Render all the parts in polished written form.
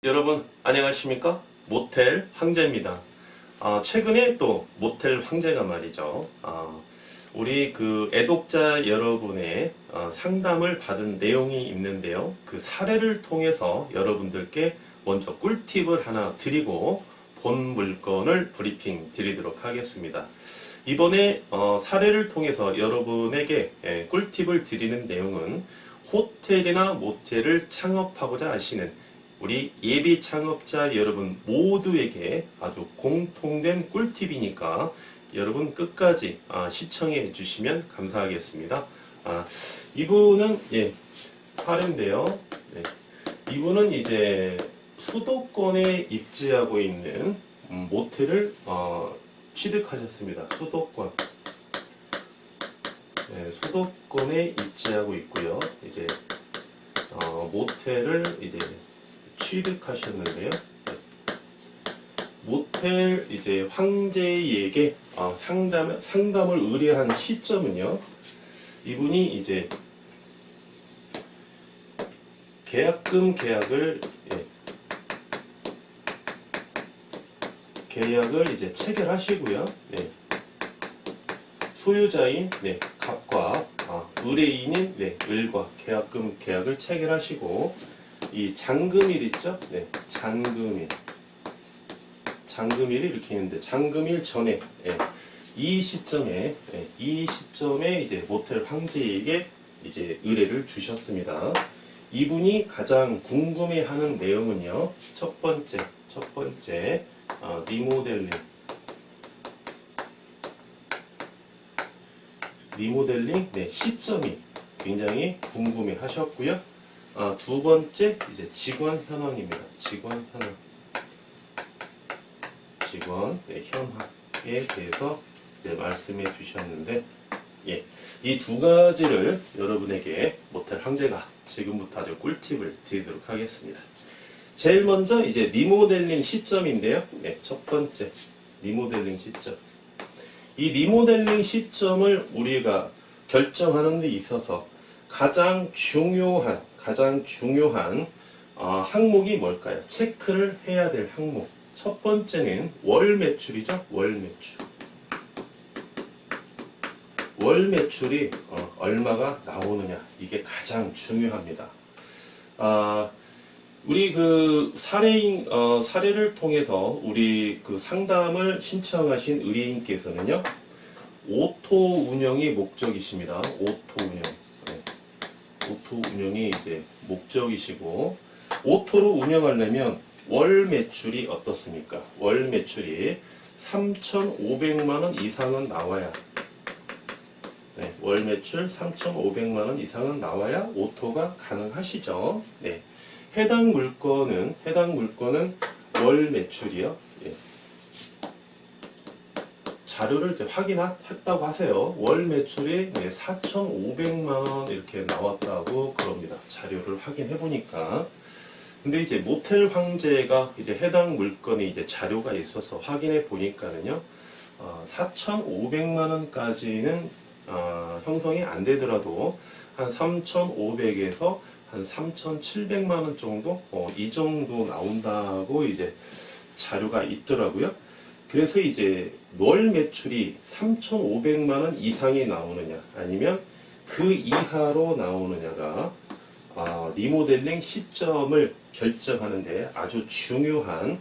여러분 안녕하십니까? 모텔 황제입니다. 최근에 또 모텔 황제가 말이죠. 우리 그 애독자 여러분의 상담을 받은 내용이 있는데요. 그 사례를 통해서 여러분들께 먼저 꿀팁을 하나 드리고 본 물건을 브리핑 드리도록 하겠습니다. 이번에 사례를 통해서 여러분에게 꿀팁을 드리는 내용은 호텔이나 모텔을 창업하고자 하시는 우리 예비 창업자 여러분 모두에게 아주 공통된 꿀팁이니까 여러분 끝까지 시청해 주시면 감사하겠습니다. 이분은 사례인데요. 이분은 이제 수도권에 입지하고 있는 모텔을 취득하셨습니다. 수도권. 수도권에 입지하고 있고요. 이제 모텔을 이제 취득하셨는데요. 모텔 이제 황제에게 상담을 의뢰한 시점은요. 이분이 이제 계약을 이제 체결하시고요. 소유자인 갑과 의뢰인인 을과 계약을 체결하시고 이 잔금일 있죠? 잔금일이 이렇게 있는데 잔금일 전에 이 시점에 이제 모텔 황제에게 이제 의뢰를 주셨습니다. 이분이 가장 궁금해하는 내용은요. 첫 번째 리모델링 시점이 굉장히 궁금해하셨고요. 두 번째 이제 직원 현황입니다. 직원 현황에 대해서 이제 말씀해 주셨는데, 이 두 가지를 여러분에게 모텔 황제가 지금부터 아주 꿀팁을 드리도록 하겠습니다. 제일 먼저 이제 리모델링 시점인데요. 첫 번째 리모델링 시점. 이 리모델링 시점을 우리가 결정하는 데 있어서 가장 중요한 항목이 뭘까요? 체크를 해야 될 항목. 첫 번째는 월 매출이죠. 월 매출이 얼마가 나오느냐. 이게 가장 중요합니다. 우리 그 사례를 통해서 우리 그 상담을 신청하신 의뢰인께서는요. 오토 운영이 목적이십니다. 오토 운영이 이제 목적이시고, 오토로 운영하려면 월 매출이 어떻습니까? 월 매출이 3,500만 원 이상은 나와야, 월 매출 3,500만 원 이상은 나와야 오토가 가능하시죠. 해당 물건은 월 매출이요. 자료를 이제 확인했다고 하세요. 월 매출이 4,500만 원 이렇게 나왔다고 그럽니다. 자료를 확인해 보니까. 근데 이제 모텔 황제가 이제 해당 물건이 이제 자료가 있어서 확인해 보니까는요. 4,500만 원까지는 형성이 안 되더라도 한 3,500에서 한 3,700만 원 정도 이 정도 나온다고 이제 자료가 있더라고요. 그래서 이제 월 매출이 3,500만 원 이상이 나오느냐 아니면 그 이하로 나오느냐가 리모델링 시점을 결정하는데 아주 중요한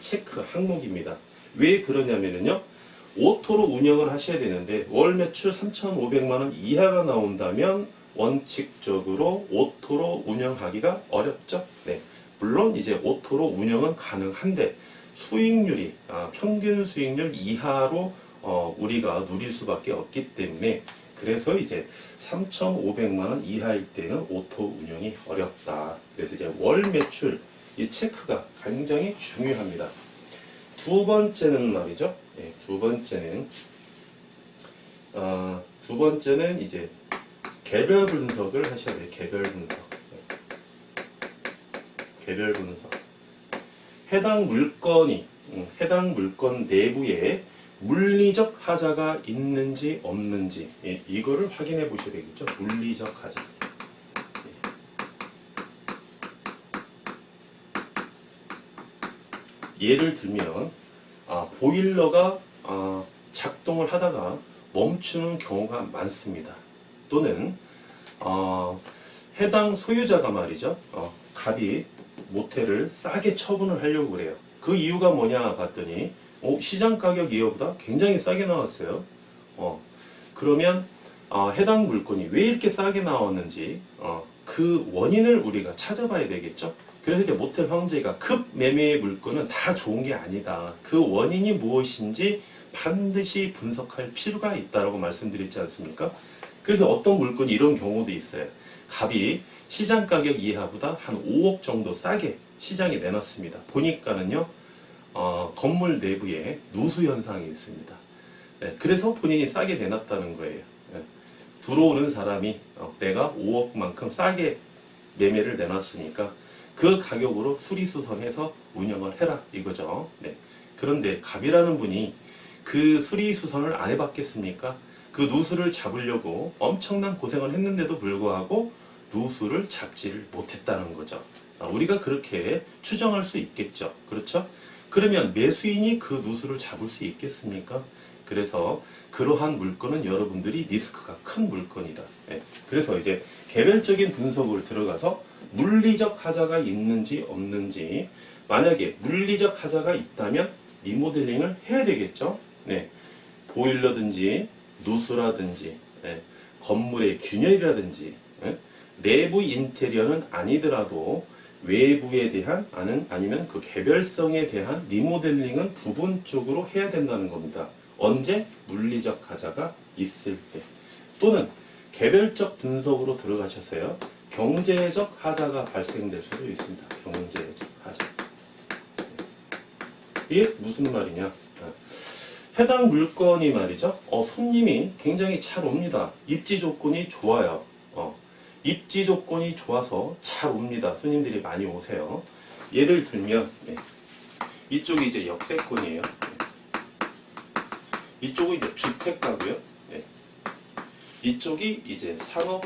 체크 항목입니다. 왜 그러냐면요. 오토로 운영을 하셔야 되는데 월 매출 3,500만 원 이하가 나온다면 원칙적으로 오토로 운영하기가 어렵죠. 물론 이제 오토로 운영은 가능한데 수익률이 평균 수익률 이하로 우리가 누릴 수밖에 없기 때문에, 그래서 이제 3,500만 원 이하일 때는 오토 운영이 어렵다. 그래서 이제 월 매출 이 체크가 굉장히 중요합니다. 두 번째는 말이죠. 두 번째는 이제 개별 분석을 하셔야 돼요. 개별 분석. 해당 물건 내부에 물리적 하자가 있는지 없는지 이거를 확인해 보셔야 되겠죠. 물리적 하자. 예를 들면 보일러가 작동을 하다가 멈추는 경우가 많습니다. 또는 해당 소유자가 말이죠. 갑이 모텔을 싸게 처분을 하려고 그래요. 그 이유가 뭐냐 봤더니 시장 가격 이하보다 굉장히 싸게 나왔어요. 그러면 해당 물건이 왜 이렇게 싸게 나왔는지 그 원인을 우리가 찾아봐야 되겠죠. 그래서 이제 모텔 황제가 급 매매의 물건은 다 좋은 게 아니다. 그 원인이 무엇인지 반드시 분석할 필요가 있다라고 말씀드렸지 않습니까? 그래서 어떤 물건이 이런 경우도 있어요. 갑이 시장 가격 이하보다 한 5억 정도 싸게 시장에 내놨습니다. 보니까는요, 건물 내부에 누수 현상이 있습니다. 네, 그래서 본인이 싸게 내놨다는 거예요. 네, 들어오는 사람이 내가 5억만큼 싸게 매매를 내놨으니까 그 가격으로 수리수선해서 운영을 해라 이거죠. 네. 그런데 갑이라는 분이 그 수리수선을 안 해봤겠습니까? 그 누수를 잡으려고 엄청난 고생을 했는데도 불구하고 누수를 잡지를 못했다는 거죠. 우리가 그렇게 추정할 수 있겠죠. 그렇죠? 그러면 매수인이 그 누수를 잡을 수 있겠습니까? 그래서 그러한 물건은 여러분들이 리스크가 큰 물건이다. 네. 그래서 이제 개별적인 분석을 들어가서 물리적 하자가 있는지 없는지, 만약에 물리적 하자가 있다면 리모델링을 해야 되겠죠. 네. 보일러든지 누수라든지 네. 건물의 균열이라든지 네. 내부 인테리어는 아니더라도 외부에 대한 아니면 그 개별성에 대한 리모델링은 부분적으로 해야 된다는 겁니다. 언제? 물리적 하자가 있을 때. 또는 개별적 분석으로 들어가셔서요. 경제적 하자가 발생될 수도 있습니다. 경제적 하자. 이게 무슨 말이냐? 해당 물건이 말이죠. 손님이 굉장히 잘 옵니다. 입지 조건이 좋아요. 입지 조건이 좋아서 잘 옵니다. 손님들이 많이 오세요. 예를 들면 이쪽이 이제 역세권이에요. 이쪽은 이제 주택가고요. 이쪽이 이제 산업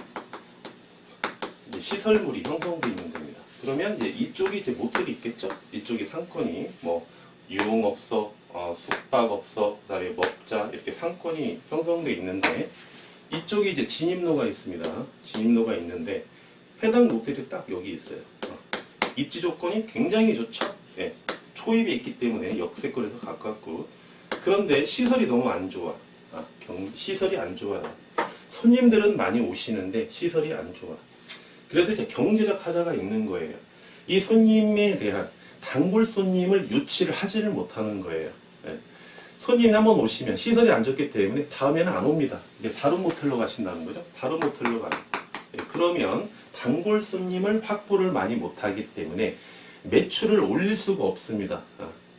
이제 시설물이 형성되어 있는 데입니다. 그러면 이제 이쪽이 이제 모텔이 있겠죠. 이쪽이 상권이 뭐 유흥업소, 숙박업소, 그다음에 먹자 이렇게 상권이 형성되어 있는데 이쪽이 이제 진입로가 있습니다. 진입로가 있는데 해당 모텔이 딱 여기 있어요. 입지 조건이 굉장히 좋죠. 초입에 있기 때문에 역세권에서 가깝고 그런데 시설이 너무 안 좋아. 시설이 안 좋아요. 손님들은 많이 오시는데 시설이 안 좋아. 그래서 이제 경제적 하자가 있는 거예요. 이 손님에 대한 단골 손님을 유치를 하지를 못하는 거예요. 손님이 한번 오시면 시설이 안 좋기 때문에 다음에는 안 옵니다. 이제 다른 모텔로 가신다는 거죠. 다른 모텔로 가는. 그러면 단골 손님을 확보를 많이 못하기 때문에 매출을 올릴 수가 없습니다.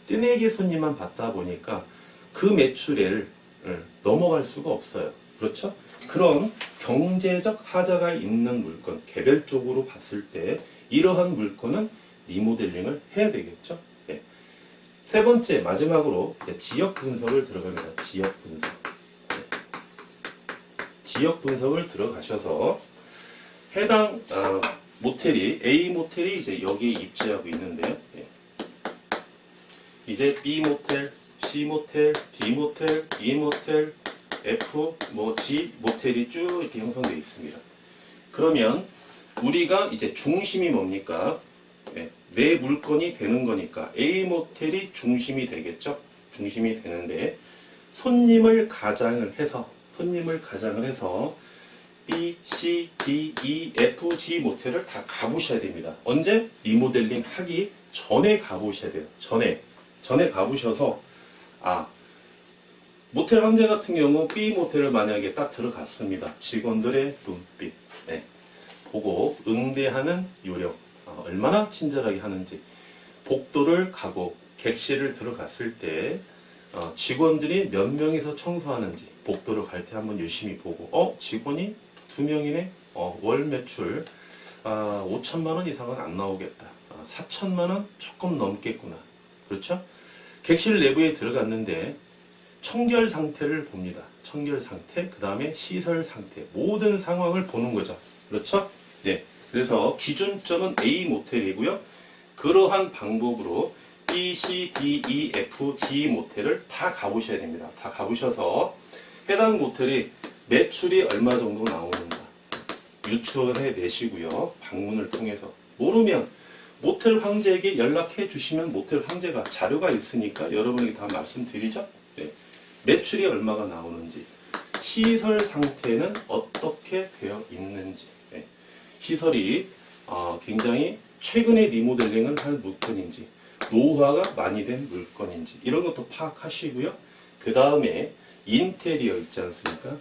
뜨내기 손님만 받다 보니까 그 매출을 넘어갈 수가 없어요. 그렇죠? 그런 경제적 하자가 있는 물건, 개별적으로 봤을 때 이러한 물건은 리모델링을 해야 되겠죠. 세 번째, 마지막으로 지역 분석을 들어갑니다. 지역 분석. 지역 분석을 들어가셔서 해당 모텔이 A 모텔이 이제 여기에 입지하고 있는데요. 이제 B 모텔, C 모텔, D 모텔, E 모텔, F, G 모텔이 쭉 이렇게 형성되어 있습니다. 그러면 우리가 이제 중심이 뭡니까? 내 물건이 되는 거니까 A 모텔이 중심이 되겠죠. 중심이 되는데 손님을 가장을 해서 B, C, D, E, F, G 모텔을 다 가보셔야 됩니다. 언제? 리모델링 하기 전에 가보셔야 돼요. 전에 가보셔서 모텔 황제 같은 경우 B 모텔을 만약에 딱 들어갔습니다. 직원들의 눈빛 보고 응대하는 요령 얼마나 친절하게 하는지 복도를 가고 객실을 들어갔을 때 직원들이 몇 명이서 청소하는지 복도를 갈 때 한번 유심히 보고 직원이 2명이네 월 매출 5천만 원 이상은 안 나오겠다 4천만 원 조금 넘겠구나 그렇죠? 객실 내부에 들어갔는데 청결 상태를 봅니다. 청결 상태, 그 다음에 시설 상태 모든 상황을 보는 거죠. 그렇죠? 네. 그래서 기준점은 A 모텔이고요. 그러한 방법으로 B, C, D, E, F, G 모텔을 다 가보셔야 됩니다. 다 가보셔서 해당 모텔이 매출이 얼마 정도 나오는가 유추해 내시고요. 방문을 통해서 모르면 모텔 황제에게 연락해 주시면 모텔 황제가 자료가 있으니까 여러분에게 다 말씀드리죠. 네. 매출이 얼마가 나오는지, 시설 상태는 어떻게 되어 있는지, 네. 시설이 굉장히 최근에 리모델링을 할 물건인지, 노후화가 많이 된 물건인지 이런 것도 파악하시고요. 그 다음에 인테리어 있지 않습니까?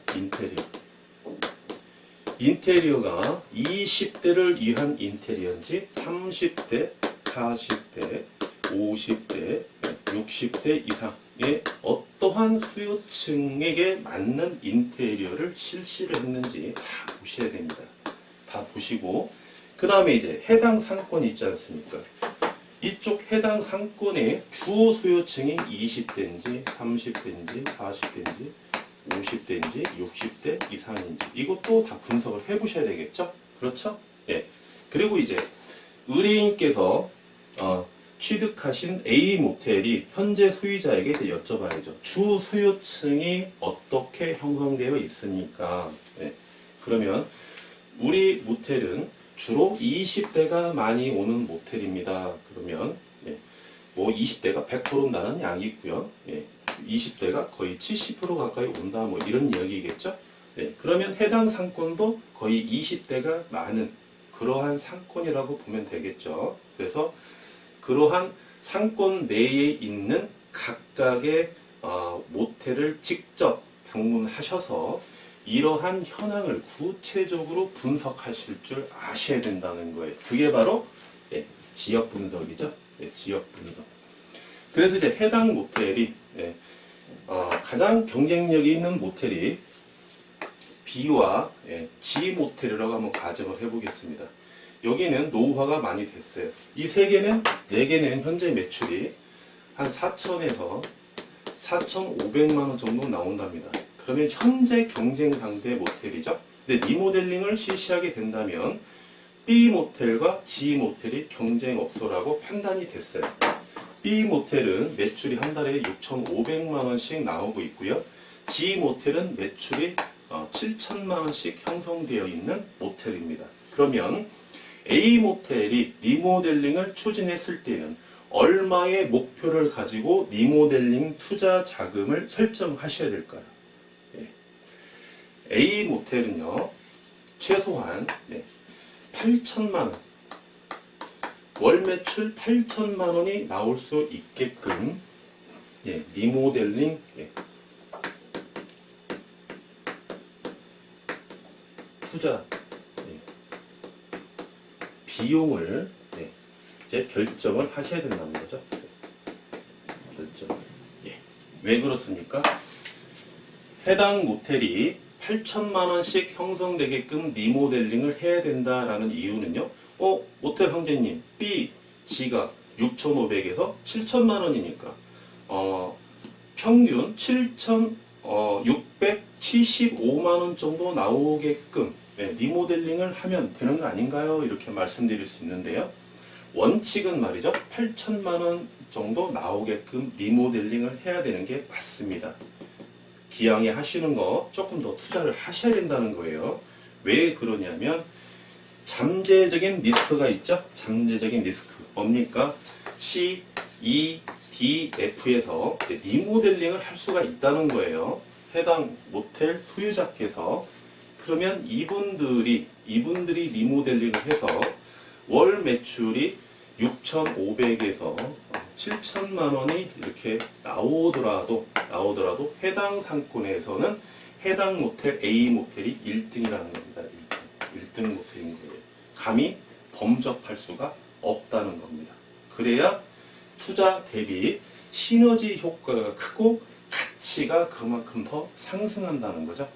인테리어가 20대를 위한 인테리어인지 30대, 40대, 50대, 60대 이상의 어떠한 수요층에게 맞는 인테리어를 실시를 했는지 다 보셔야 됩니다. 다 보시고 그 다음에 이제 해당 상권이 있지 않습니까? 이쪽 해당 상권의 주 수요층이 20대인지 30대인지 40대인지 50대인지 60대 이상인지 이것도 다 분석을 해 보셔야 되겠죠? 그렇죠? 예. 그리고 이제 의뢰인께서 취득하신 A 모텔이 현재 소유자에게 이제 여쭤봐야죠. 주 수요층이 어떻게 형성되어 있습니까? 예. 그러면 우리 모텔은 주로 20대가 많이 오는 모텔입니다. 그러면 뭐 20대가 100% 나는 양이 있고요. 20대가 거의 70% 가까이 온다 뭐 이런 이야기겠죠. 네, 그러면 해당 상권도 거의 20대가 많은 그러한 상권이라고 보면 되겠죠. 그래서 그러한 상권 내에 있는 각각의 모텔을 직접 방문하셔서 이러한 현황을 구체적으로 분석하실 줄 아셔야 된다는 거예요. 그게 바로 지역 분석이죠. 지역 분석. 그래서 이제 해당 모텔이 가장 경쟁력이 있는 모텔이 B와 G 모텔이라고 한번 가정을 해보겠습니다. 여기는 노후화가 많이 됐어요. 이 네 개는 현재 매출이 한 4천에서 4,500만 원 정도 나온답니다. 그러면 현재 경쟁 상대 모텔이죠. 근데 리모델링을 실시하게 된다면 B 모텔과 G 모텔이 경쟁업소라고 판단이 됐어요. B 모텔은 매출이 한 달에 6,500만 원씩 나오고 있고요. G 모텔은 매출이 7천만 원씩 형성되어 있는 모텔입니다. 그러면 A 모텔이 리모델링을 추진했을 때는 얼마의 목표를 가지고 리모델링 투자 자금을 설정하셔야 될까요? A 모텔은요, 최소한 8천만 원, 월 매출 8천만 원이 나올 수 있게끔 리모델링 투자 비용을 이제 결정을 하셔야 된다는 거죠. 결정. 왜 그렇습니까? 해당 모텔이 8천만 원씩 형성되게끔 리모델링을 해야 된다라는 이유는요. 모텔 황제님, B, G가 6,500에서 7천만 원이니까 평균 7,675만 원 정도 나오게끔 리모델링을 하면 되는 거 아닌가요? 이렇게 말씀드릴 수 있는데요. 원칙은 말이죠. 8천만 원 정도 나오게끔 리모델링을 해야 되는 게 맞습니다. 기왕에 하시는 거 조금 더 투자를 하셔야 된다는 거예요. 왜 그러냐면 잠재적인 리스크가 있죠. 잠재적인 리스크 뭡니까? C, E, D, F에서 리모델링을 할 수가 있다는 거예요. 해당 모텔 소유자께서. 그러면 이분들이 리모델링을 해서 월 매출이 6,500에서 7천만 원이 이렇게 나오더라도 해당 상권에서는 해당 모텔 A 모텔이 1등이라는 겁니다. 1등 모텔인 거예요. 감히 범접할 수가 없다는 겁니다. 그래야 투자 대비 시너지 효과가 크고 가치가 그만큼 더 상승한다는 거죠.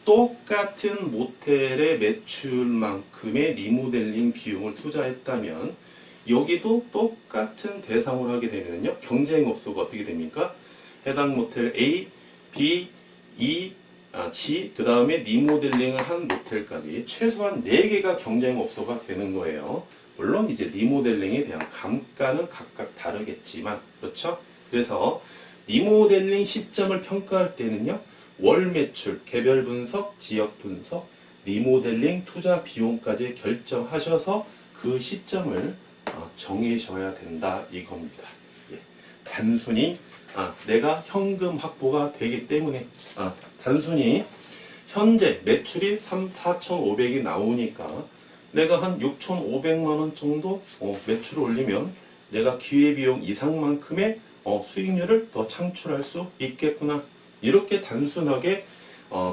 똑같은 모텔의 매출만큼의 리모델링 비용을 투자했다면 여기도 똑같은 대상으로 하게 되면요. 경쟁업소가 어떻게 됩니까? 해당 모텔 A, B, E, G, 그 다음에 리모델링을 한 모텔까지 최소한 4개가 경쟁업소가 되는 거예요. 물론 이제 리모델링에 대한 감가는 각각 다르겠지만, 그렇죠? 그래서 리모델링 시점을 평가할 때는요, 월 매출, 개별 분석, 지역 분석, 리모델링 투자 비용까지 결정하셔서 그 시점을 정해셔야 된다 이겁니다. 예. 단순히 내가 현금 확보가 되기 때문에 단순히 현재 매출이 4,500이 나오니까 내가 한 6,500만 원 정도 매출을 올리면 내가 기회비용 이상만큼의 수익률을 더 창출할 수 있겠구나. 이렇게 단순하게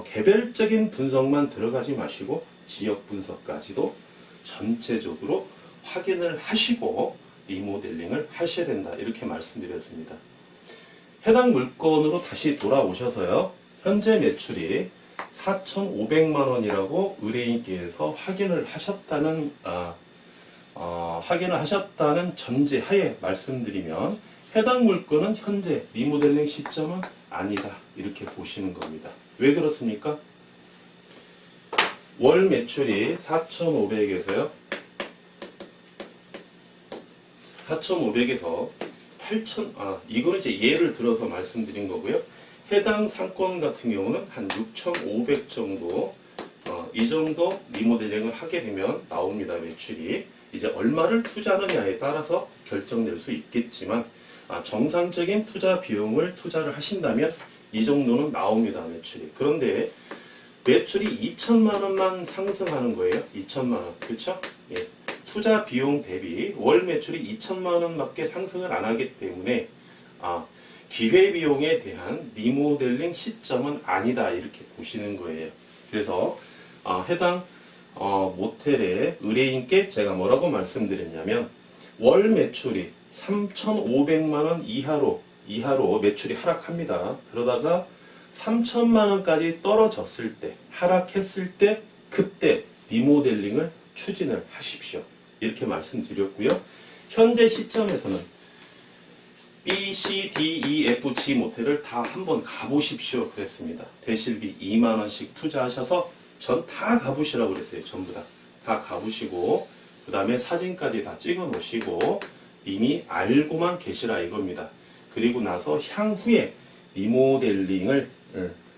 개별적인 분석만 들어가지 마시고 지역 분석까지도 전체적으로 확인을 하시고 리모델링을 하셔야 된다. 이렇게 말씀드렸습니다. 해당 물건으로 다시 돌아오셔서요. 현재 매출이 4,500만 원이라고 의뢰인께서 확인을 하셨다는 전제하에 말씀드리면 해당 물건은 현재 리모델링 시점은 아니다. 이렇게 보시는 겁니다. 왜 그렇습니까? 월 매출이 4,500에서요. 4,500에서 8,000, 이거는 이제 예를 들어서 말씀드린 거고요. 해당 상권 같은 경우는 한 6,500 정도, 이 정도 리모델링을 하게 되면 나옵니다. 매출이. 이제 얼마를 투자하느냐에 따라서 결정될 수 있겠지만, 정상적인 투자 비용을 투자를 하신다면 이 정도는 나옵니다. 매출이. 그런데 매출이 2천만 원만 상승하는 거예요. 2천만 원. 그렇죠? 예. 투자 비용 대비 월 매출이 2천만 원밖에 상승을 안 하기 때문에 기회비용에 대한 리모델링 시점은 아니다. 이렇게 보시는 거예요. 그래서 해당 모텔의 의뢰인께 제가 뭐라고 말씀드렸냐면 월 매출이 3,500만 원 이하로 매출이 하락합니다. 그러다가 3천만 원까지 떨어졌을 때, 하락했을 때 그때 리모델링을 추진을 하십시오. 이렇게 말씀드렸고요. 현재 시점에서는 B, C, D, E, F, G 모텔을 다 한번 가보십시오. 그랬습니다. 대실비 2만 원씩 투자하셔서 전 다 가보시라고 그랬어요. 전부 다. 다 가보시고 그 다음에 사진까지 다 찍어 놓으시고 이미 알고만 계시라 이겁니다. 그리고 나서 향후에 리모델링을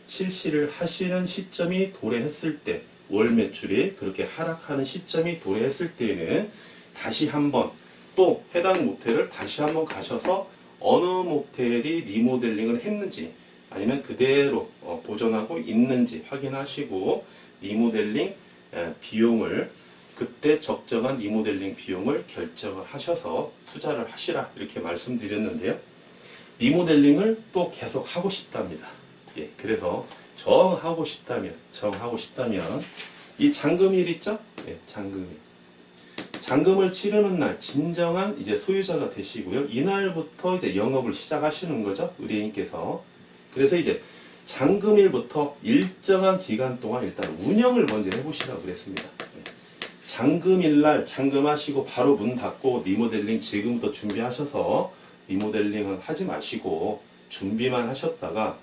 실시를 하시는 시점이 도래했을 때 월 매출이 그렇게 하락하는 시점이 도래했을 때에는 다시 한번 또 해당 모텔을 다시 한번 가셔서 어느 모텔이 리모델링을 했는지 아니면 그대로 보존하고 있는지 확인하시고 리모델링 비용을 그때 적정한 리모델링 비용을 결정을 하셔서 투자를 하시라 이렇게 말씀드렸는데요. 리모델링을 또 계속 하고 싶답니다. 예, 그래서 정하고 싶다면 이 잔금일 있죠? 예, 잔금일. 잔금을 치르는 날 진정한 이제 소유자가 되시고요. 이날부터 이제 영업을 시작하시는 거죠. 의뢰인께서. 그래서 이제 잔금일부터 일정한 기간 동안 일단 운영을 먼저 해보시라고 그랬습니다. 잔금일날 잔금하시고 바로 문 닫고 리모델링 지금부터 준비하셔서 리모델링은 하지 마시고 준비만 하셨다가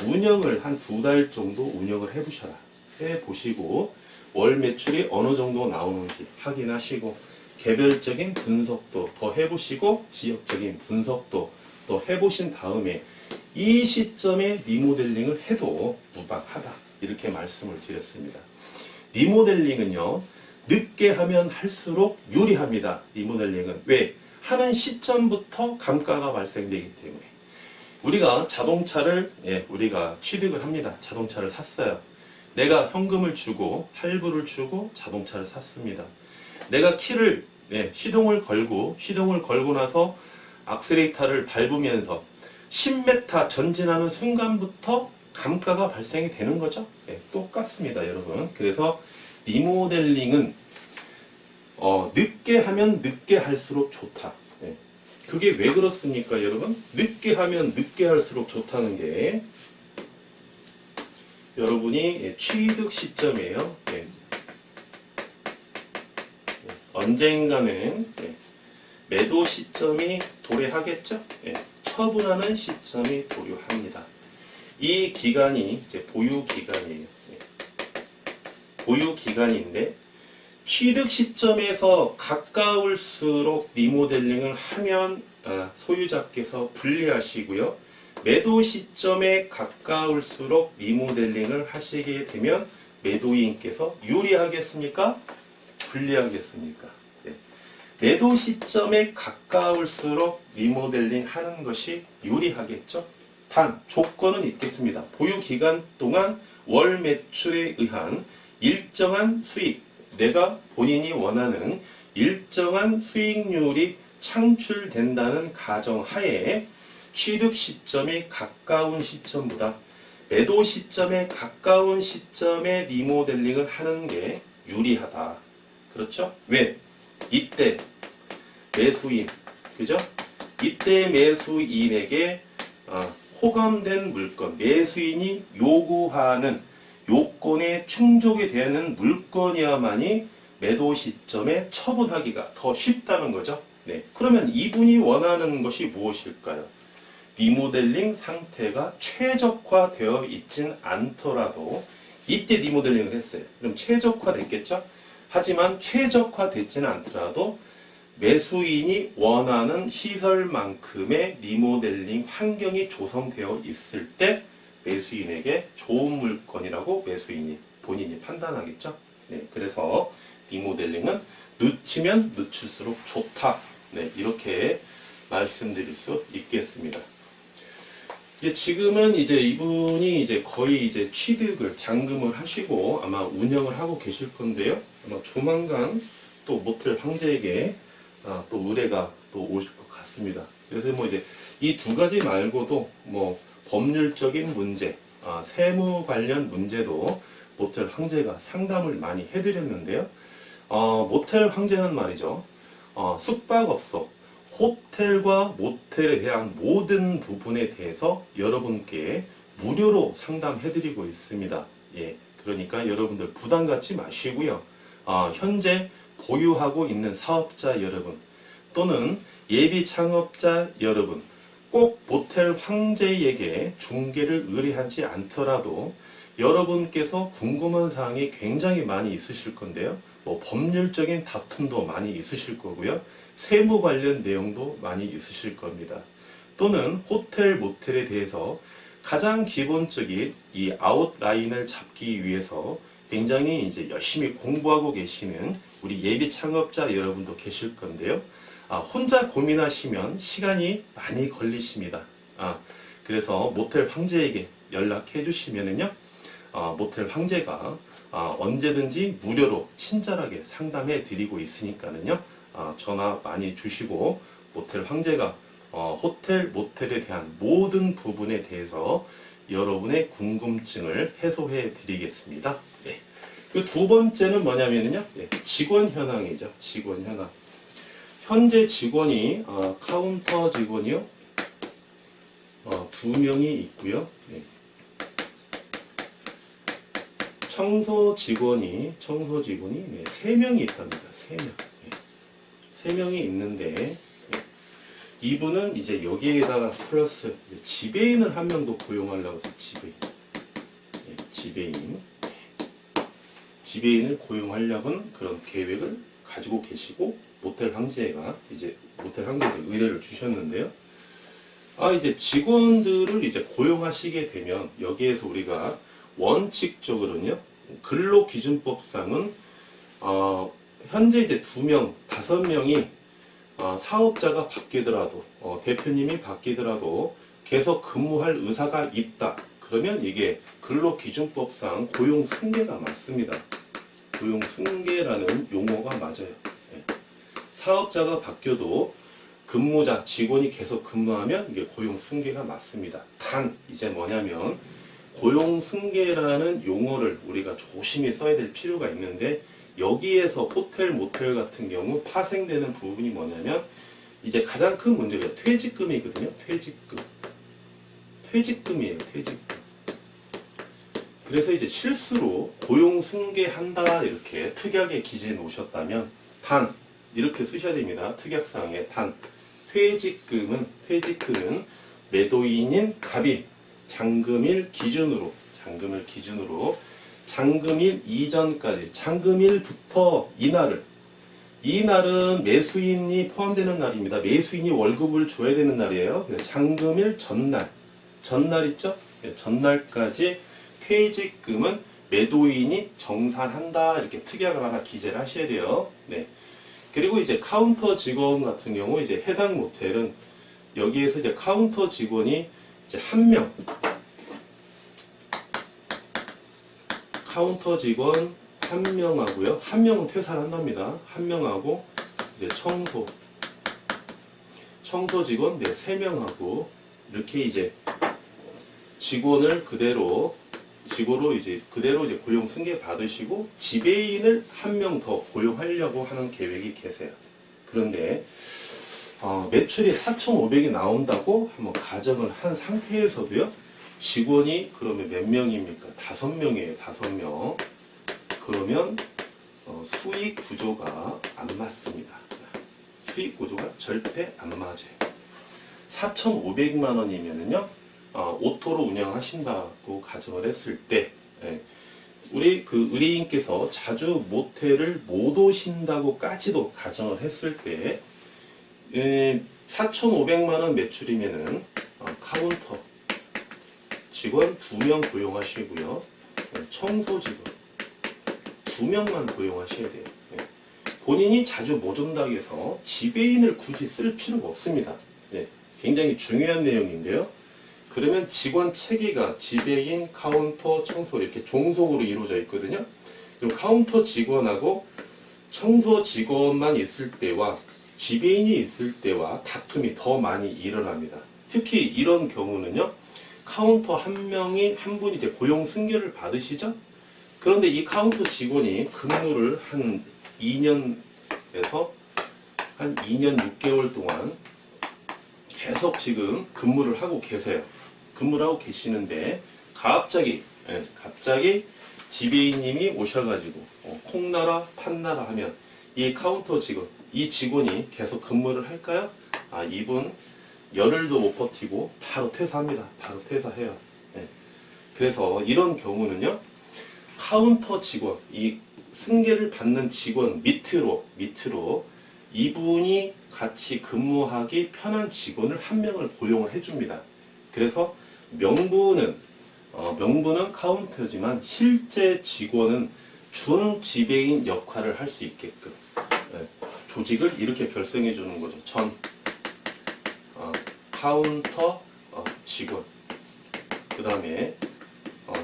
운영을 한 2달 정도 운영을 해보시고 월 매출이 어느 정도 나오는지 확인하시고 개별적인 분석도 더 해보시고 지역적인 분석도 더 해보신 다음에 이 시점에 리모델링을 해도 무방하다 이렇게 말씀을 드렸습니다. 리모델링은요 늦게 하면 할수록 유리합니다. 리모델링은 왜? 하는 시점부터 감가가 발생되기 때문에 우리가 자동차를 우리가 취득을 합니다. 자동차를 샀어요. 내가 현금을 주고 할부를 주고 자동차를 샀습니다. 내가 키를 시동을 걸고 나서 악셀레이터를 밟으면서 10m 전진하는 순간부터 감가가 발생이 되는 거죠. 똑같습니다, 여러분. 그래서 리모델링은 늦게 하면 늦게 할수록 좋다. 그게 왜 그렇습니까, 여러분? 늦게 하면 늦게 할수록 좋다는 게 여러분이 취득 시점이에요. 언젠가는 매도 시점이 도래하겠죠? 처분하는 시점이 도래합니다. 이 기간이 이제 보유 기간이에요. 보유 기간인데 취득 시점에서 가까울수록 리모델링을 하면 소유자께서 불리하시고요. 매도 시점에 가까울수록 리모델링을 하시게 되면 매도인께서 유리하겠습니까? 불리하겠습니까? 네. 매도 시점에 가까울수록 리모델링 하는 것이 유리하겠죠? 단, 조건은 있겠습니다. 보유 기간 동안 월 매출에 의한 일정한 수익, 내가 본인이 원하는 일정한 수익률이 창출된다는 가정하에 취득 시점에 가까운 시점보다 매도 시점에 가까운 시점에 리모델링을 하는 게 유리하다. 그렇죠? 왜? 이때 매수인, 그죠? 이때 매수인에게 호감된 물건, 매수인이 요구하는 요건에 충족이 되는 물건이야만이 매도 시점에 처분하기가 더 쉽다는 거죠. 네. 그러면 이분이 원하는 것이 무엇일까요? 리모델링 상태가 최적화되어 있진 않더라도 이때 리모델링을 했어요. 그럼 최적화됐겠죠? 하지만 최적화됐지는 않더라도 매수인이 원하는 시설만큼의 리모델링 환경이 조성되어 있을 때 매수인에게 좋은 물건이라고 매수인이 본인이 판단하겠죠. 네, 그래서 리모델링은 늦추면 늦출수록 좋다. 네, 이렇게 말씀드릴 수 있겠습니다. 지금은 이제 이분이 이제 거의 이제 취득을 잔금을 하시고 아마 운영을 하고 계실 건데요. 아마 조만간 또 모텔 황제에게 또 의뢰가 또 오실 것 같습니다. 그래서 뭐 이제 이 두 가지 말고도 뭐 법률적인 문제, 세무 관련 문제도 모텔 황제가 상담을 많이 해드렸는데요. 모텔 황제는 말이죠. 숙박업소, 호텔과 모텔에 대한 모든 부분에 대해서 여러분께 무료로 상담해드리고 있습니다. 예, 그러니까 여러분들 부담 갖지 마시고요. 현재 보유하고 있는 사업자 여러분 또는 예비 창업자 여러분 꼭 모텔 황제에게 중개를 의뢰하지 않더라도 여러분께서 궁금한 사항이 굉장히 많이 있으실 건데요. 뭐 법률적인 다툼도 많이 있으실 거고요. 세무 관련 내용도 많이 있으실 겁니다. 또는 호텔, 모텔에 대해서 가장 기본적인 이 아웃라인을 잡기 위해서 굉장히 이제 열심히 공부하고 계시는 우리 예비 창업자 여러분도 계실 건데요. 혼자 고민하시면 시간이 많이 걸리십니다. 그래서 모텔 황제에게 연락해 주시면은요, 모텔 황제가 언제든지 무료로 친절하게 상담해 드리고 있으니까는요, 전화 많이 주시고 모텔 황제가 호텔, 모텔에 대한 모든 부분에 대해서 여러분의 궁금증을 해소해 드리겠습니다. 네. 그 두 번째는 뭐냐면요, 직원 현황이죠. 직원 현황. 현재 직원이 카운터 직원이요, 2명이 있고요. 네. 청소 직원이 3명이 있답니다. 3명. 3명이 있는데 이분은 이제 여기에다가 플러스 지배인을 한 명 더 고용하려고 해서 지배인을 고용하려는 그런 계획을 가지고 계시고 모텔 황제가 이제 모텔 황제한테 의뢰를 주셨는데요. 이제 직원들을 이제 고용하시게 되면 여기에서 우리가 원칙적으로는요, 근로기준법상은 현재 이제 2명, 5명이 사업자가 바뀌더라도 대표님이 바뀌더라도 계속 근무할 의사가 있다. 그러면 이게 근로기준법상 고용승계가 맞습니다. 고용승계라는 용어가 맞아요. 네. 사업자가 바뀌어도 근무자, 직원이 계속 근무하면 이게 고용승계가 맞습니다. 단 이제 뭐냐면 고용승계라는 용어를 우리가 조심히 써야 될 필요가 있는데 여기에서 호텔, 모텔 같은 경우 파생되는 부분이 뭐냐면 이제 가장 큰 문제가 퇴직금이거든요. 퇴직금이에요. 퇴직금. 그래서 이제 실수로 고용승계한다 이렇게 특약에 기재해 놓으셨다면 단 이렇게 쓰셔야 됩니다. 특약사항에 단 퇴직금은 매도인인 갑이 잔금일 기준으로 잔금일 이전까지, 잔금일부터 이날은 매수인이 포함되는 날입니다. 매수인이 월급을 줘야 되는 날이에요. 잔금일 전날 있죠? 전날까지 퇴직금은 매도인이 정산한다. 이렇게 특약을 하나 기재를 하셔야 돼요. 네. 그리고 이제 카운터 직원 같은 경우 이제 해당 모텔은 여기에서 이제 카운터 직원이 이제 한 명, 카운터 직원 한 명하고요. 한 명은 퇴사를 한답니다. 한 명하고 이제 청소 직원 네, 3명하고 이렇게 이제 직원을 그대로 고용 승계 받으시고 지배인을 한 명 더 고용하려고 하는 계획이 계세요. 그런데 매출이 4,500이 나온다고 한번 가정을 한 상태에서도요. 직원이 그러면 몇 명입니까? 5명이에요. 5명. 그러면 수익 구조가 안 맞습니다. 수익 구조가 절대 안 맞아요. 4,500만 원이면은요. 오토로 운영하신다고 가정을 했을 때 우리 그 의뢰인께서 자주 모텔을 못 오신다고까지도 가정을 했을 때 4,500만 원 매출이면은 카운터 직원 2명 고용하시고요. 청소 직원 2명만 고용하셔야 돼요. 본인이 자주 못 온다고 해서 지배인을 굳이 쓸 필요가 없습니다. 굉장히 중요한 내용인데요. 그러면 직원 체계가 지배인, 카운터, 청소 이렇게 종속으로 이루어져 있거든요. 그럼 카운터 직원하고 청소 직원만 있을 때와 지배인이 있을 때와 다툼이 더 많이 일어납니다. 특히 이런 경우는요. 카운터 한 분이 이제 고용 승계를 받으시죠? 그런데 이 카운터 직원이 근무를 한 2년에서 한 2년 6개월 동안 계속 지금 근무를 하고 계세요. 근무를 하고 계시는데 갑자기 지배인님이 오셔가지고 콩나라 판나라 하면 이 카운터 직원, 이 직원이 계속 근무를 할까요? 이분 열흘도 못 버티고 바로 퇴사합니다. 바로 퇴사해요. 그래서 이런 경우는요. 카운터 직원, 이 승계를 받는 직원 밑으로 이분이 같이 근무하기 편한 직원을 한 명을 고용을 해줍니다. 그래서 명분은 카운터지만 실제 직원은 준 지배인 역할을 할 수 있게끔 조직을 이렇게 결성해 주는 거죠. 카운터 직원, 그 다음에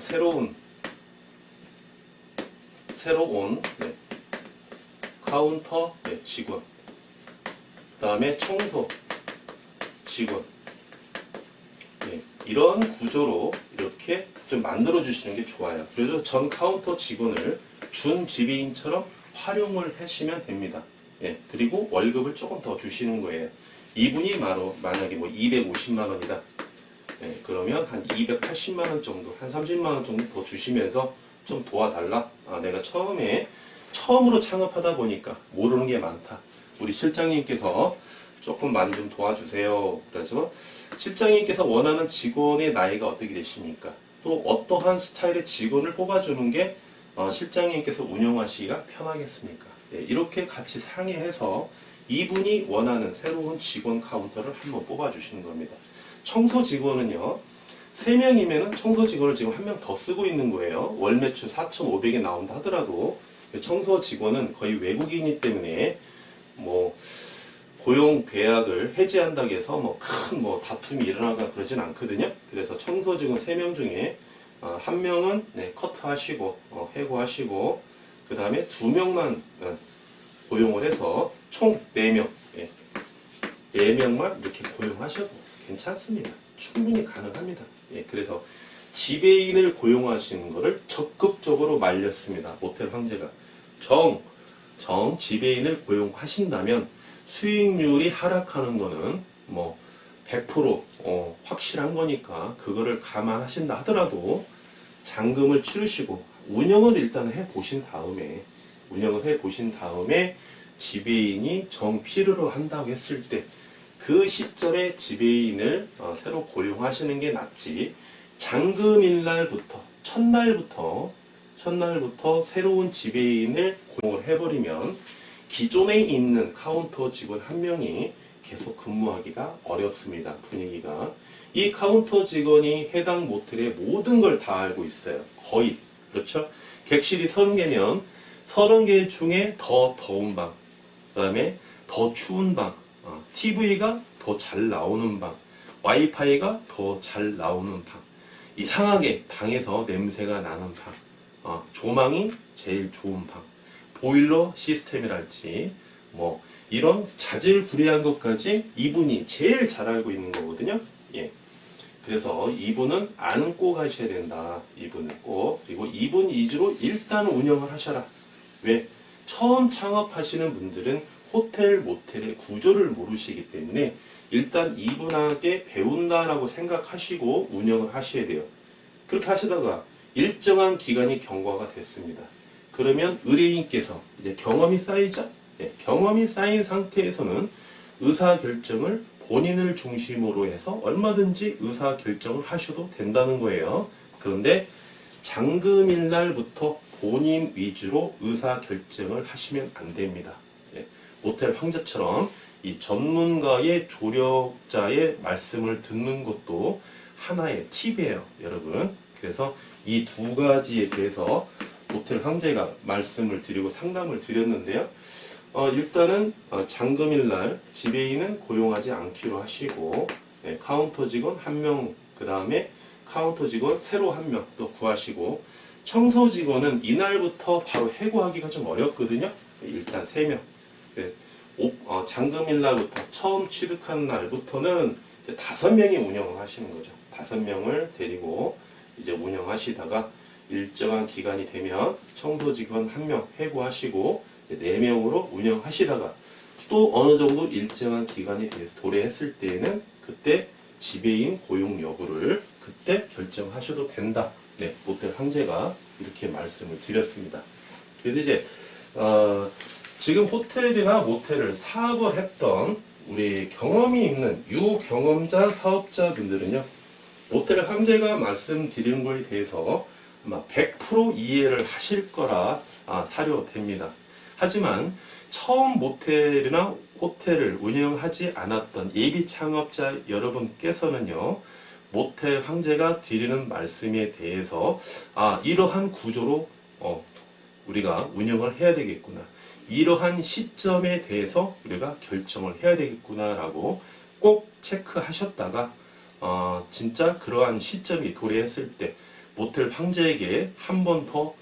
새로운 카운터 직원, 그 다음에 청소 직원, 이런 구조로 이렇게 좀 만들어 주시는 게 좋아요. 그래서 전 카운터 직원을 준 지배인처럼 활용을 하시면 됩니다. 그리고 월급을 조금 더 주시는 거예요. 이분이 만약에 250만 원이다. 그러면 한 280만 원 정도, 한 30만 원 정도 더 주시면서 좀 도와달라. 내가 처음으로 창업하다 보니까 모르는 게 많다. 우리 실장님께서 조금 많이 좀 도와주세요. 그래서 실장님께서 원하는 직원의 나이가 어떻게 되십니까? 또 어떠한 스타일의 직원을 뽑아주는 게 실장님께서 운영하시기가 편하겠습니까? 이렇게 같이 상의해서 이분이 원하는 새로운 직원 카운터를 한번 뽑아주시는 겁니다. 청소 직원은요. 3명이면 청소 직원을 지금 1명 더 쓰고 있는 거예요. 월 매출 4,500이 나온다 하더라도 청소 직원은 거의 외국인이기 때문에 고용 계약을 해지한다고 해서 큰 다툼이 일어나거나 그러진 않거든요. 그래서 청소 직원 3명 중에 1명은 커트하시고 해고하시고 그 다음에 2명만 고용을 해서 총 4명 4명만 이렇게 고용하셔도 괜찮습니다. 충분히 가능합니다. 그래서 지배인을 고용하시는 것을 적극적으로 말렸습니다. 모텔 황제가 정 지배인을 고용하신다면 수익률이 하락하는 거는 100% 확실한 거니까 그거를 감안하신다 하더라도 잔금을 치르시고 운영을 일단 해보신 다음에 지배인이 정 필요로 한다고 했을 때 그 시점에 지배인을 새로 고용하시는 게 낫지, 잔금일 날부터 첫날부터 첫날부터 새로운 지배인을 고용을 해버리면 기존에 있는 카운터 직원 한 명이 계속 근무하기가 어렵습니다. 분위기가. 이 카운터 직원이 해당 모텔의 모든 걸 다 알고 있어요. 거의. 그렇죠? 객실이 30개면 30개 중에 더 더운 방, 그 다음에 더 추운 방, TV가 더 잘 나오는 방, 와이파이가 더 잘 나오는 방, 이상하게 방에서 냄새가 나는 방, 조망이 제일 좋은 방, 보일러 시스템이랄지 뭐 이런 자질구레한 것까지 이분이 제일 잘 알고 있는 거거든요. 예. 그래서 이분은 안고 가셔야 된다. 이분은 꼭. 그리고 이분 위주로 일단 운영을 하셔라. 왜? 처음 창업하시는 분들은 호텔, 모텔의 구조를 모르시기 때문에 일단 이분에게 배운다라고 생각하시고 운영을 하셔야 돼요. 그렇게 하시다가 일정한 기간이 경과가 됐습니다. 그러면 의뢰인께서 이제 경험이 쌓이죠? 네, 경험이 쌓인 상태에서는 의사결정을 본인을 중심으로 해서 얼마든지 의사결정을 하셔도 된다는 거예요. 그런데 잠금일 날부터 본인 위주로 의사결정을 하시면 안 됩니다. 네, 모텔 황제처럼 이 전문가의 조력자의 말씀을 듣는 것도 하나의 팁이에요, 여러분. 그래서 이 두 가지에 대해서 모텔 황제가 말씀을 드리고 상담을 드렸는데요. 일단은 잠금일 날 지배인은 고용하지 않기로 하시고, 네, 카운터 직원 1명, 그 다음에 카운터 직원 새로 1명 또 구하시고, 청소 직원은 이날부터 바로 해고하기가 좀 어렵거든요. 일단 3명. 네, 잠금일 날부터 처음 취득하는 날부터는 이제 5명이 운영을 하시는 거죠. 5명을 데리고 이제 운영하시다가 일정한 기간이 되면 청소 직원 1명 해고하시고 4명으로 운영하시다가 또 어느 정도 일정한 기간이 도래했을 때에는 그때 지배인 고용 여부를 그때 결정하셔도 된다. 네, 모텔 황제가 이렇게 말씀을 드렸습니다. 그래서 이제 지금 호텔이나 모텔을 사업을 했던 우리 경험이 있는 유경험자 사업자분들은요, 모텔 황제가 말씀드린 거에 대해서 아마 100% 이해를 하실 거라 사료됩니다. 하지만 처음 모텔이나 호텔을 운영하지 않았던 예비 창업자 여러분께서는요, 모텔 황제가 드리는 말씀에 대해서 이러한 구조로 우리가 운영을 해야 되겠구나, 이러한 시점에 대해서 우리가 결정을 해야 되겠구나 라고 꼭 체크하셨다가 진짜 그러한 시점이 도래했을 때 모텔 황제에게 한 번 더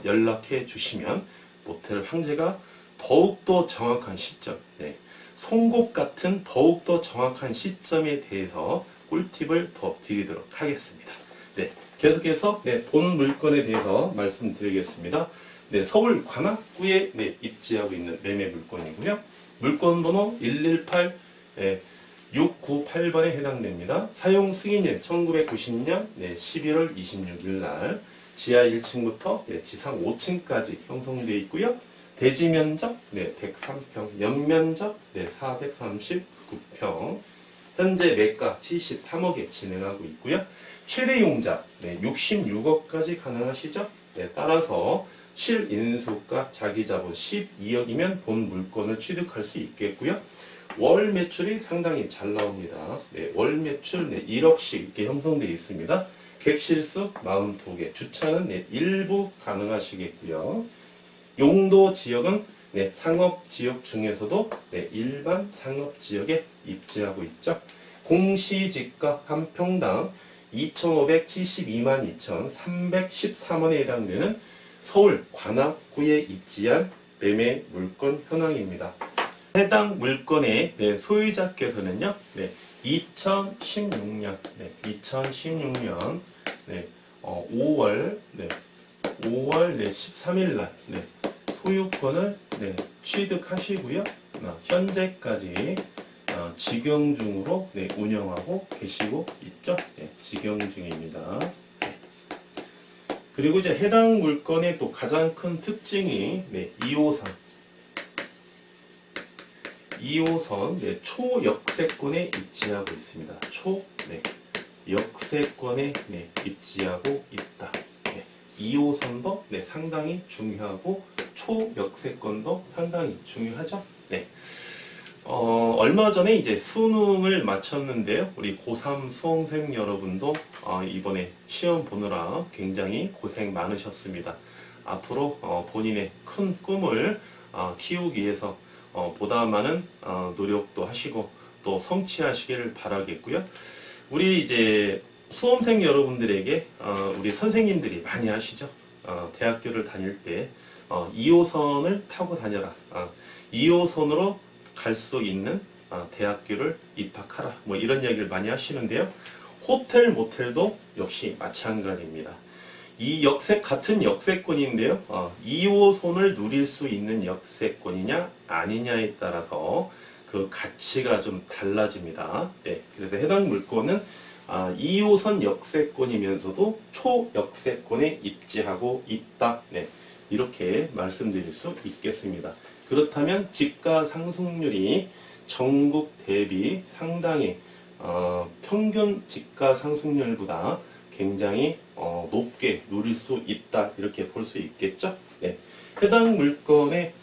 연락해 주시면 모텔 황제가 더욱더 정확한 시점, 네, 송곳 같은 더욱더 정확한 시점에 대해서 꿀팁을 더 드리도록 하겠습니다. 네, 계속해서 본 물건에 대해서 말씀드리겠습니다. 네, 서울 관악구에 입지하고 있는 매매 물건이고요. 물건 번호 118 698번에 해당됩니다. 사용 승인일 1990년 11월 26일 날 지하 1층부터 지상 5층까지 형성되어 있고요. 대지 면적 103평, 연면적 439평, 현재 매가 73억에 진행하고 있고요. 최대 용자 66억까지 가능하시죠? 따라서 실인수가 자기자본 12억이면 본 물건을 취득할 수 있겠고요. 월 매출이 상당히 잘 나옵니다. 월 매출 1억씩 이렇게 형성되어 있습니다. 객실수 42개, 주차는 일부 가능하시겠고요. 용도 지역은 상업지역 중에서도 일반 상업지역에 입지하고 있죠. 공시지가 한 평당 2,572만 2,313원에 해당되는 서울 관악구에 입지한 매매 물건 현황입니다. 해당 물건의 소유자께서는요, 2016년 5월 13일 날 소유권을 취득하시고요. 현재까지 직영 중으로 운영하고 계시고 있죠. 직영 중입니다. 그리고 이제 해당 물건의 또 가장 큰 특징이 2호선 초역세권에 입지하고 있습니다. 초역세권에 입지하고 있다. 2호선도 네, 상당히 중요하고 초역세권도 상당히 중요하죠. 네. 얼마 전에 이제 수능을 마쳤는데요. 우리 고3 수험생 여러분도 이번에 시험 보느라 굉장히 고생 많으셨습니다. 앞으로 본인의 큰 꿈을 키우기 위해서 보다 많은 노력도 하시고 또 성취하시기를 바라겠고요. 우리 이제 수험생 여러분들에게 우리 선생님들이 많이 하시죠. 대학교를 다닐 때 2호선을 타고 다녀라. 2호선으로 갈 수 있는 대학교를 입학하라. 뭐 이런 이야기를 많이 하시는데요. 호텔, 모텔도 역시 마찬가지입니다. 이 같은 역세권인데요. 2호선을 누릴 수 있는 역세권이냐 아니냐에 따라서 그 가치가 좀 달라집니다. 네, 그래서 해당 물건은 2호선 역세권이면서도 초역세권에 입지하고 있다. 네, 이렇게 말씀드릴 수 있겠습니다. 그렇다면 집가 상승률이 전국 대비 상당히 평균 집가 상승률보다 굉장히 높게 누릴 수 있다. 이렇게 볼 수 있겠죠. 네, 해당 물건의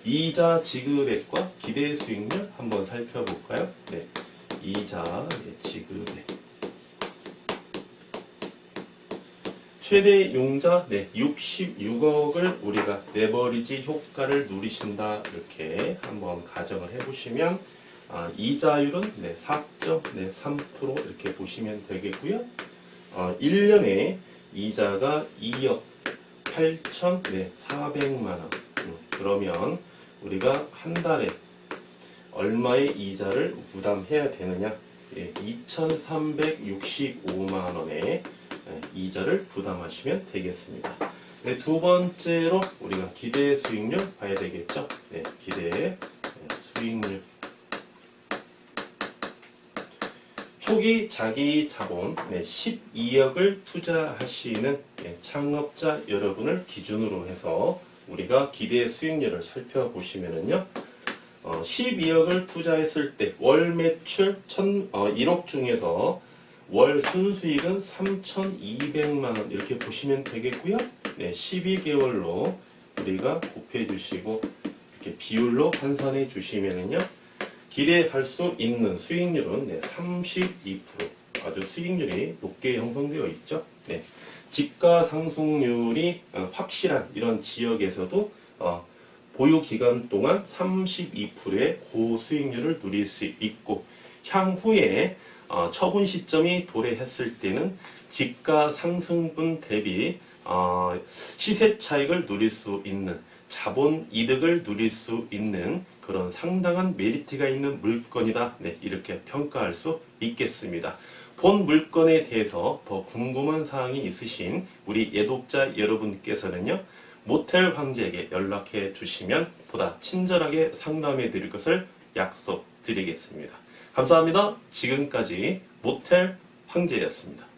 이자 지급액과 기대 수익률 한번 살펴볼까요? 네, 이자 지급액. 최대 융자 66억을 우리가 레버리지 효과를 누리신다. 이렇게 한번 가정을 해보시면 이자율은 4.3% 이렇게 보시면 되겠고요. 1년에 이자가 2억 8,400만 원. 그러면 우리가 한 달에 얼마의 이자를 부담해야 되느냐? 2,365만 원의 이자를 부담하시면 되겠습니다. 네, 두 번째로 우리가 기대 수익률 봐야 되겠죠? 네, 기대 수익률. 초기 자기 자본 12억을 투자하시는 창업자 여러분을 기준으로 해서 우리가 기대 수익률을 살펴보시면은요. 12억을 투자했을 때 월 매출 1억 중에서 월 순수익은 3,200만 원 이렇게 보시면 되겠고요. 네, 12개월로 우리가 곱해 주시고 이렇게 비율로 환산해 주시면은요. 기대할 수 있는 수익률은 32%. 아주 수익률이 높게 형성되어 있죠. 네. 집가 상승률이 확실한 이런 지역에서도 보유 기간 동안 32%의 고수익률을 누릴 수 있고 향후에 처분 시점이 도래했을 때는 집가 상승분 대비 시세 차익을 누릴 수 있는 자본 이득을 누릴 수 있는 그런 상당한 메리트가 있는 물건이다. 네, 이렇게 평가할 수 있겠습니다. 본 물건에 대해서 더 궁금한 사항이 있으신 우리 예독자 여러분께서는요. 모텔 황제에게 연락해 주시면 보다 친절하게 상담해 드릴 것을 약속드리겠습니다. 감사합니다. 지금까지 모텔 황제였습니다.